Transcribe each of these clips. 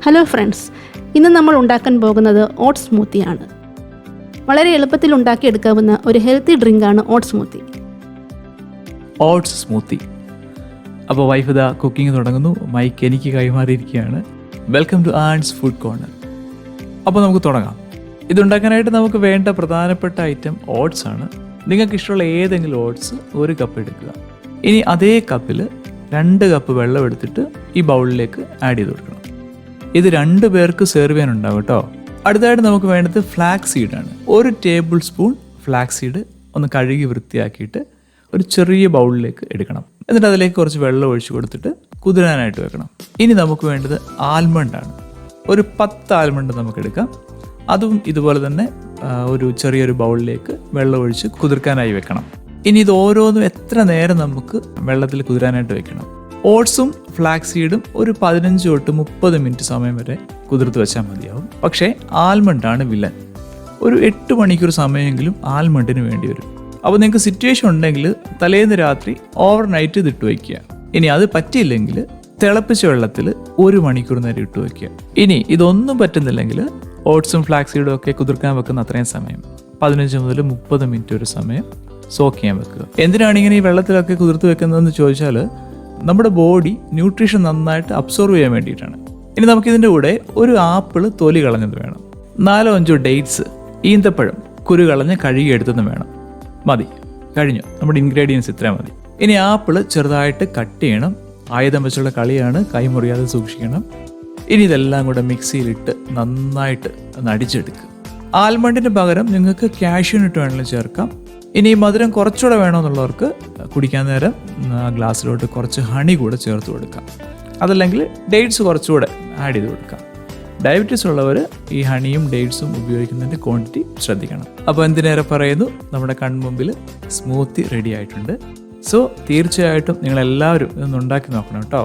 Hello friends, ഇന്ന് നമ്മൾ ഉണ്ടാക്കാൻ പോകുന്നത് ഓട്സ് സ്മൂത്തിയാണ്. വളരെ എളുപ്പത്തിൽ ഉണ്ടാക്കിയെടുക്കാവുന്ന ഒരു ഹെൽത്തി ഡ്രിങ്കാണ് ഓട്സ് സ്മൂത്തി. Oats smoothie. അപ്പോൾ വൈഫ് ഇതാ കുക്കിംഗ് തുടങ്ങുന്നു. മൈക്ക് എനിക്ക് കൈമാറിയിരിക്കുകയാണ്. Welcome to Ann's food corner. അപ്പോൾ നമുക്ക് തുടങ്ങാം. ഇതുണ്ടാക്കാനായിട്ട് നമുക്ക് വേണ്ട പ്രധാനപ്പെട്ട ഐറ്റം ഓട്സ് ആണ്. നിങ്ങൾക്ക് ഇഷ്ടമുള്ള ഏതെങ്കിലും ഓട്സ് 1 കപ്പ് എടുക്കുക. ഇനി അതേ കപ്പിൽ 2 കപ്പ് വെള്ളം എടുത്തിട്ട് ഈ ബൗളിലേക്ക് ആഡ് ചെയ്ത് കൊടുക്കണം. ഇത് 2 പേർക്ക് സെർവ് ചെയ്യാനുണ്ടാവും കേട്ടോ. അടുത്തായിട്ട് നമുക്ക് വേണ്ടത് ഫ്ലാക്സ് സീഡാണ്. 1 ടേബിൾ സ്പൂൺ ഫ്ലാക്സ് സീഡ് ഒന്ന് കഴുകി വൃത്തിയാക്കിയിട്ട് ഒരു ചെറിയ ബൗളിലേക്ക് എടുക്കണം. എന്നിട്ട് അതിലേക്ക് കുറച്ച് വെള്ളം ഒഴിച്ച് കൊടുത്തിട്ട് കുതിരാനായിട്ട് വെക്കണം. ഇനി നമുക്ക് വേണ്ടത് ആൽമണ്ടാണ്. ഒരു 10 ആൽമണ്ട് നമുക്ക് എടുക്കാം. അതും ഇതുപോലെ തന്നെ ഒരു ചെറിയൊരു ബൗളിലേക്ക് വെള്ളം ഒഴിച്ച് കുതിർക്കാനായി വെക്കണം. ഇനി ഇത് ഓരോന്നും എത്ര നേരം നമുക്ക് വെള്ളത്തിൽ കുതിരാനായിട്ട് വെക്കണം. ഓട്സും ഫ്ലാക്സ് സീഡും ഒരു 15 തൊട്ട് 30 മിനിറ്റ് സമയം വരെ കുതിർത്ത് വെച്ചാൽ മതിയാവും. പക്ഷേ ആൽമണ്ടാണ് വില്ലൻ. ഒരു 8 മണിക്കൂർ സമയമെങ്കിലും ആൽമണ്ടിന് വേണ്ടി വരും. അപ്പോൾ നിങ്ങൾക്ക് സിറ്റുവേഷൻ ഉണ്ടെങ്കിൽ തലേന്ന് രാത്രി ഓവർ നൈറ്റ് ഇത് ഇട്ട് വയ്ക്കുക. ഇനി അത് പറ്റിയില്ലെങ്കിൽ തിളപ്പിച്ച വെള്ളത്തിൽ 1 മണിക്കൂർ നേരം ഇട്ട് വയ്ക്കുക. ഇനി ഇതൊന്നും പറ്റുന്നില്ലെങ്കിൽ ഓട്സും ഫ്ലാക്സ് സീഡും ഒക്കെ കുതിർക്കാൻ വെക്കുന്ന അത്രയും സമയം 15 മുതൽ 30 മിനിറ്റ് ഒരു സമയം സോക്ക് ചെയ്യാൻ വെക്കുക. എന്തിനാണ് ഇങ്ങനെ ഈ വെള്ളത്തിലൊക്കെ കുതിർത്ത് വെക്കുന്നതെന്ന് ചോദിച്ചാൽ നമ്മുടെ ബോഡി ന്യൂട്രീഷൻ നന്നായിട്ട് അബ്സോർവ് ചെയ്യാൻ വേണ്ടിയിട്ടാണ്. ഇനി നമുക്കിതിൻ്റെ കൂടെ ഒരു ആപ്പിൾ തൊലി കളഞ്ഞത് വേണം. 4-5 ഡേറ്റ്സ്, ഈന്തപ്പഴം കുരു കളഞ്ഞ് കഴുകി എടുത്തതും വേണം. മതി, കഴിഞ്ഞു. നമ്മുടെ ഇൻഗ്രീഡിയൻസ് ഇത്രയും മതി. ഇനി ആപ്പിൾ ചെറുതായിട്ട് കട്ട് ചെയ്യണം. ആയുധം വെച്ചുള്ള കളിയാണ്, കൈമുറിയാതെ സൂക്ഷിക്കണം. ഇനി ഇതെല്ലാം കൂടെ മിക്സിയിലിട്ട് നന്നായിട്ട് ഒന്ന് അടിച്ചെടുക്കുക. ആൽമണ്ടിന് പകരം നിങ്ങൾക്ക് കാഷ്യൂനട്ട് വേണമെങ്കിലും ചേർക്കാം. ഇനി മധുരം കുറച്ചുകൂടെ വേണമെന്നുള്ളവർക്ക് കുടിക്കാൻ നേരം ഗ്ലാസ്സിലോട്ട് കുറച്ച് ഹണി കൂടെ ചേർത്ത് കൊടുക്കാം. അതല്ലെങ്കിൽ ഡേറ്റ്സ് കുറച്ചുകൂടെ ആഡ് ചെയ്ത് കൊടുക്കാം. ഡയബറ്റീസ് ഉള്ളവർ ഈ ഹണിയും ഡേറ്റ്സും ഉപയോഗിക്കുന്നതിൻ്റെ ക്വാണ്ടിറ്റി ശ്രദ്ധിക്കണം. അപ്പോൾ എന്തിനേറെ പറയുന്നു, നമ്മുടെ കൺമുമ്പിൽ സ്മൂത്തി റെഡി ആയിട്ടുണ്ട്. സോ തീർച്ചയായിട്ടും നിങ്ങളെല്ലാവരും ഇതൊന്ന് ഉണ്ടാക്കി നോക്കണം കേട്ടോ.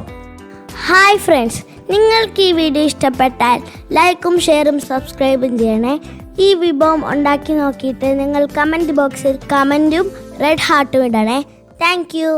ഹായ് ഫ്രണ്ട്സ്, നിങ്ങൾക്ക് ഈ വീഡിയോ ഇഷ്ടപ്പെട്ടാൽ ലൈക്കും ഷെയറും സബ്സ്ക്രൈബും ചെയ്യണേ. ഈ വിഭവം ഉണ്ടാക്കി നോക്കിയിട്ട് നിങ്ങൾ കമൻറ്റ് ബോക്സിൽ കമൻറ്റും റെഡ് ഹാർട്ടും ഇടണേ. Thank U.